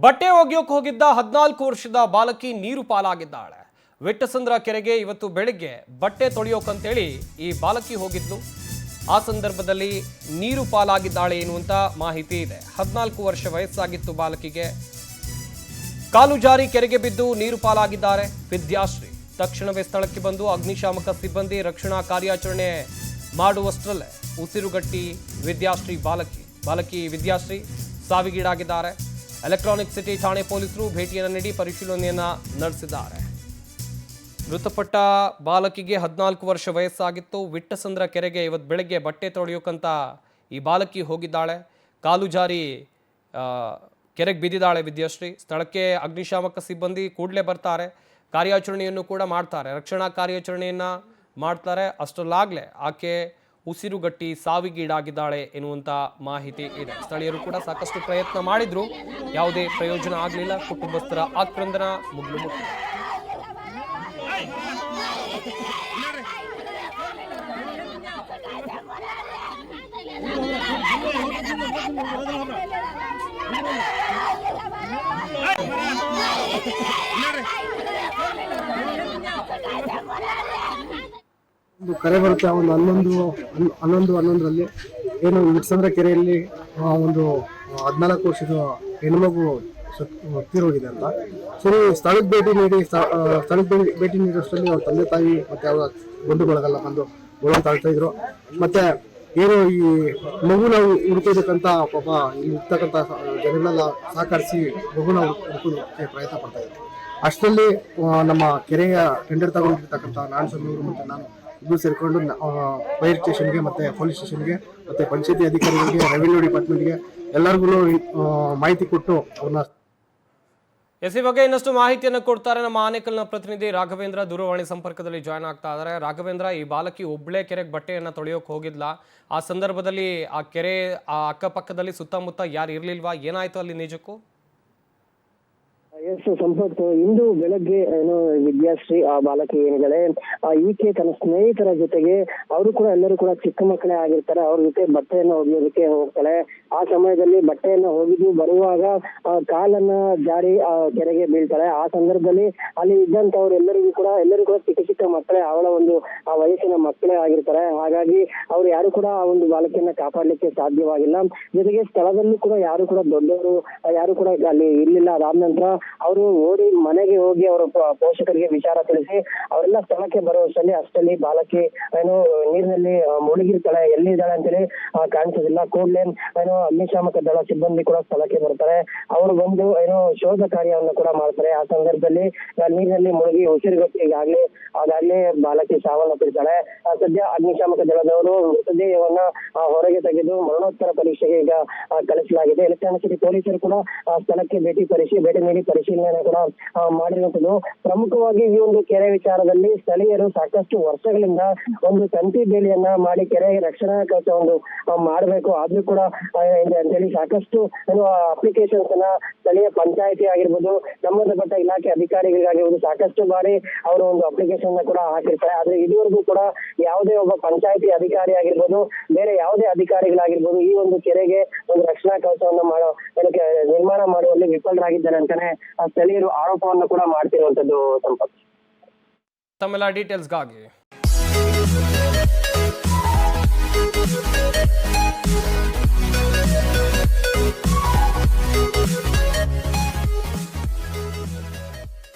ಬಟ್ಟೆ ಒಗೆಯೋಕೆ ಹೋಗಿದ್ದ 14 ವರ್ಷದ ಬಾಲಕಿ ನೀರು ಪಾಲಾಗಿದ್ದಾಳೆ. ವಿಟ್ಟಸಂದ್ರ ಕೆರೆಗೆ ಇವತ್ತು ಬೆಳಿಗ್ಗೆ ಬಟ್ಟೆ ತೊಳೆಯೋಕಂತೇಳಿ ಈ ಬಾಲಕಿ ಹೋಗಿದ್ಲು. ಆ ಸಂದರ್ಭದಲ್ಲಿ ನೀರು ಪಾಲಾಗಿದ್ದಾಳೆ ಎನ್ನುವಂತ ಮಾಹಿತಿ ಇದೆ. 14 ವರ್ಷ ವಯಸ್ಸಾಗಿತ್ತು ಬಾಲಕಿಗೆ. ಕಾಲು ಜಾರಿ ಕೆರೆಗೆ ಬಿದ್ದು ನೀರು ಪಾಲಾಗಿದ್ದಾರೆ ವಿದ್ಯಾಶ್ರೀ. ತಕ್ಷಣವೇ ಸ್ಥಳಕ್ಕೆ ಬಂದು ಅಗ್ನಿಶಾಮಕ ಸಿಬ್ಬಂದಿ ರಕ್ಷಣಾ ಕಾರ್ಯಾಚರಣೆ ಮಾಡುವಷ್ಟರಲ್ಲೇ ಉಸಿರುಗಟ್ಟಿ ಬಾಲಕಿ ವಿದ್ಯಾಶ್ರೀ ಸಾವಿಗೀಡಾಗಿದ್ದಾರೆ. ಎಲೆಕ್ಟ್ರಾನಿಕ್ ಸಿಟಿ ಠಾಣೆ ಪೊಲೀಸರು ಭೇಟಿಯನ್ನು ನೀಡಿ ಪರಿಶೀಲನೆಯನ್ನ ನಡೆಸಿದ್ದಾರೆ. ಮೃತಪಟ್ಟ ಬಾಲಕಿಗೆ 14 ವರ್ಷ ವಯಸ್ಸಾಗಿತ್ತು. ವಿಟ್ಟಸಂದ್ರ ಕೆರೆಗೆ ಇವತ್ತು ಬೆಳಗ್ಗೆ ಬಟ್ಟೆ ತೊಳೆಯೋಕಂತ ಈ ಬಾಲಕಿ ಹೋಗಿದ್ದಾಳೆ. ಕಾಲು ಜಾರಿ ಕೆರೆಗೆ ಬಿದ್ದಿದ್ದಾಳೆ ವಿದ್ಯಾಶ್ರೀ. ಸ್ಥಳಕ್ಕೆ ಅಗ್ನಿಶಾಮಕ ಸಿಬ್ಬಂದಿ ಕೂಡಲೇ ಬರ್ತಾರೆ. ಕಾರ್ಯಾಚರಣೆಯನ್ನು ಕೂಡ ಮಾಡ್ತಾರೆ, ರಕ್ಷಣಾ ಕಾರ್ಯಾಚರಣೆಯನ್ನ ಮಾಡ್ತಾರೆ. ಅಷ್ಟರಲ್ಲಾಗಲೇ ಆಕೆ ಉಸಿರುಗಟ್ಟಿ ಸಾವಿಗೀಡಾಗಿದ್ದಾಳೆ ಎನ್ನುವಂತ ಮಾಹಿತಿ ಇದೆ. ಸ್ಥಳೀಯರು ಕೂಡ ಸಾಕಷ್ಟು ಪ್ರಯತ್ನ ಮಾಡಿದ್ರು, ಯಾವುದೇ ಪ್ರಯೋಜನ ಆಗಲಿಲ್ಲ. ಕುಟುಂಬಸ್ಥರ ಆಕ್ರಂದನ ಮುಗಿಲು ಮುಟ್ಟಿದೆ. ಒಂದು ಕರೆ ಬರುತ್ತೆ. ಒಂದು 11:11ರಲ್ಲಿ ಏನು ವಿಟ್ಸಂದ್ರ ಕೆರೆಯಲ್ಲಿ ಒಂದು 14 ವರ್ಷದ ಹೆಣ್ಮಗು ತೀರೋಗಿದೆ ಅಂತ. ಸರಿ, ಸ್ಥಳಕ್ಕೆ ಭೇಟಿ ನೀಡೋಷ್ಟರಲ್ಲಿ ಅವ್ರ ತಂದೆ ತಾಯಿ ಮತ್ತೆ ಅವರ ಬಂಧು ಬಳಗಲ್ಲ ಬಂದು ಗೋಳನ್ನು ತಾಳ್ತಾ ಇದ್ರು. ಮತ್ತೆ ಏನು ಈ ಮಗುನ ಹುಡುಕೋದಕ್ಕಂತ ಪಾಪ ಇಲ್ಲಿ ಇರ್ತಕ್ಕಂಥ ಜನಗಳೆಲ್ಲ ಸಹಕರಿಸಿ ಮಗುನ ಹುಡುಕೋದಕ್ಕೆ ಪ್ರಯತ್ನ ಪಡ್ತಾ ಇದ್ರು. ಅಷ್ಟರಲ್ಲಿ ನಮ್ಮ ಕೆರೆಯ ಟೆಂಡರ್ ತಗೊಂಡಿರ್ತಕ್ಕಂಥ ನಾರಾಯಣಸ್ವಾಮಿ ಮತ್ತು ನಾನು ಇಬ್ಬರು ಸೇರಿಕೊಂಡು ಫೈರ್ ಸ್ಟೇಷನ್ಗೆ ಮತ್ತು ಪೊಲೀಸ್ ಸ್ಟೇಷನ್ಗೆ ಮತ್ತು ಪಂಚಾಯತಿ ಅಧಿಕಾರಿಗಳಿಗೆ, ರೆವಿನ್ಯೂ ಡಿಪಾರ್ಟ್ಮೆಂಟ್ಗೆ ಎಲ್ಲರಿಗೂ ಮಾಹಿತಿ ಕೊಟ್ಟು ಅವ್ರನ್ನ ಈ ಬಗ್ಗೆ ಇನ್ನಷ್ಟು ಮಾಹಿತಿಯನ್ನು ಕೊಡ್ತಾರೆ ನಮ್ಮ ಆನೇಕಲ್ನ ಪ್ರತಿನಿಧಿ ರಾಘವೇಂದ್ರ. ದೂರವಾಣಿ ಸಂಪರ್ಕದಲ್ಲಿ ಜಾಯ್ನ್ ಆಗ್ತಾ ಇದ್ದಾರೆ. ರಾಘವೇಂದ್ರ, ಈ ಬಾಲಕಿ ಒಬ್ಳೆ ಕೆರೆಗೆ ಬಟ್ಟೆಯನ್ನು ತೊಳೆಯೋಕೆ ಹೋಗಿದ್ಲ. ಆ ಸಂದರ್ಭದಲ್ಲಿ ಆ ಕೆರೆ ಅಕ್ಕಪಕ್ಕದಲ್ಲಿ ಸುತ್ತಮುತ್ತ ಯಾರು ಇರ್ಲಿಲ್ವಾ? ಏನಾಯ್ತು ಅಲ್ಲಿ ನಿಜಕ್ಕೂ? ಎಸ್ ಸಂಪತ್, ಇಂದು ಬೆಳಗ್ಗೆ ಏನು ವಿದ್ಯಾಶ್ರೀ ಆ ಬಾಲಕಿ ಏನಿದ್ದಾಳೆ, ಈಕೆ ತನ್ನ ಸ್ನೇಹಿತರ ಜೊತೆಗೆ ಅವರು ಕೂಡ ಎಲ್ಲರೂ ಕೂಡ ಚಿಕ್ಕ ಮಕ್ಕಳೇ ಆಗಿರ್ತಾರೆ. ಅವ್ರ ಜೊತೆ ಬಟ್ಟೆಯನ್ನು ಒಗೆಯೋದಕ್ಕೆ ಹೋಗ್ತಾಳೆ. ಆ ಸಮಯದಲ್ಲಿ ಬಟ್ಟೆಯನ್ನು ಒಗೆದು ಬರುವಾಗ ಕಾಲನ್ನ ಜಾರಿ ಕೆರೆಗೆ ಬೀಳ್ತಾಳೆ. ಆ ಸಂದರ್ಭದಲ್ಲಿ ಅಲ್ಲಿ ಇದ್ದಂತವ್ರು ಎಲ್ಲರೂ ಕೂಡ ಚಿಕ್ಕ ಚಿಕ್ಕ ಮಕ್ಕಳೇ, ಅವಳ ಒಂದು ವಯಸ್ಸಿನ ಮಕ್ಕಳೇ ಆಗಿರ್ತಾರೆ. ಹಾಗಾಗಿ ಅವ್ರು ಯಾರು ಕೂಡ ಆ ಒಂದು ಬಾಲಕಿಯನ್ನ ಕಾಪಾಡ್ಲಿಕ್ಕೆ ಸಾಧ್ಯವಾಗಿಲ್ಲ. ಜೊತೆಗೆ ಸ್ಥಳದಲ್ಲೂ ಕೂಡ ಯಾರು ಕೂಡ ದೊಡ್ಡವರು ಯಾರು ಕೂಡ ಅಲ್ಲಿ ಇರ್ಲಿಲ್ಲ. ಅದಾದ ನಂತರ ಅವರು ಓಡಿ ಮನೆಗೆ ಹೋಗಿ ಅವರ ಪೋಷಕರಿಗೆ ವಿಚಾರ ತಿಳಿಸಿ ಅವರೆಲ್ಲ ಸ್ಥಳಕ್ಕೆ ಅಷ್ಟರಲ್ಲಿ ಬಾಲಕಿ ಏನೋ ನೀರಿನಲ್ಲಿ ಮುಳುಗಿರ್ತಾಳೆ. ಎಲ್ಲಿದ್ದಾಳೆ ಅಂತೇಳಿ ಕಾಣಿಸೋದಿಲ್ಲ. ಕೂಡಲೇ ಏನೋ ಅಗ್ನಿಶಾಮಕ ದಳ ಸಿಬ್ಬಂದಿ ಕೂಡ ಸ್ಥಳಕ್ಕೆ ಬರ್ತಾರೆ. ಅವರು ಬಂದು ಏನೋ ಶೋಧ ಕಾರ್ಯವನ್ನು ಕೂಡ ಮಾಡ್ತಾರೆ. ಆ ಸಂದರ್ಭದಲ್ಲಿ ನೀರಿನಲ್ಲಿ ಮುಳುಗಿ ಉಸಿರುಗಟ್ಟಿ ಆಗಾಗ್ಲೇ ಬಾಲಕಿ ಸಾವನ್ನಪ್ಪಿರ್ತಾಳೆ. ಸದ್ಯ ಅಗ್ನಿಶಾಮಕ ದಳದವರು ಮೃತದೇಹವನ್ನ ಹೊರಗೆ ತೆಗೆದು ಮರಣೋತ್ತರ ಪರೀಕ್ಷೆಗೆ ಈಗ ಕಳಿಸಲಾಗಿದೆ. ಎಲೆಕ್ಟ್ರಾನಿಕ್ ಸಿಟಿ ಪೊಲೀಸರು ಕೂಡ ಸ್ಥಳಕ್ಕೆ ಭೇಟಿ ನೀಡಿ ಪರಿಶೀಲನೆ ಕೂಡ ಮಾಡಿರುವಂತದ್ದು. ಪ್ರಮುಖವಾಗಿ ಈ ಒಂದು ಕೆರೆ ವಿಚಾರದಲ್ಲಿ ಸ್ಥಳೀಯರು ಸಾಕಷ್ಟು ವರ್ಷಗಳಿಂದ ಒಂದು ತಂತಿ ಬೇಲಿಯನ್ನ ಮಾಡಿ ಕೆರೆ ರಕ್ಷಣಾ ಕವಚ ಒಂದು ಮಾಡಬೇಕು, ಆದ್ರೂ ಕೂಡ ಅಂತೇಳಿ ಸಾಕಷ್ಟು ಅಪ್ಲಿಕೇಶನ್ಸ್ ಅನ್ನ ಸ್ಥಳೀಯ ಪಂಚಾಯತಿ ಆಗಿರ್ಬೋದು, ಸಂಬಂಧಪಟ್ಟ ಇಲಾಖೆ ಅಧಿಕಾರಿಗಳಿಗಾಗಿರ್ಬೋದು ಸಾಕಷ್ಟು ಬಾರಿ ಅವರು ಒಂದು ಅಪ್ಲಿಕೇಶನ್ ಕೂಡ ಹಾಕಿರ್ತಾರೆ. ಆದ್ರೆ ಇದುವರೆಗೂ ಕೂಡ ಯಾವುದೇ ಒಬ್ಬ ಪಂಚಾಯತಿ ಅಧಿಕಾರಿ ಆಗಿರ್ಬೋದು, ಬೇರೆ ಯಾವುದೇ ಅಧಿಕಾರಿಗಳಾಗಿರ್ಬೋದು ಈ ಒಂದು ಕೆರೆಗೆ ಒಂದು ರಕ್ಷಣಾ ಕವಚವನ್ನು ನಿರ್ಮಾಣ ಮಾಡುವಲ್ಲಿ ವಿಫಲರಾಗಿದ್ದಾರೆ ಅಂತಾನೆ ಸ್ಥಳೀಯರು ಆರೋಪವನ್ನು ಕೂಡ ಮಾಡ್ತಿರುವಂತದ್ದು. ಸಂಪತ್, ತಮ್ಮೆಲ್ಲ ಡೀಟೇಲ್ಸ್ಗಾಗಿ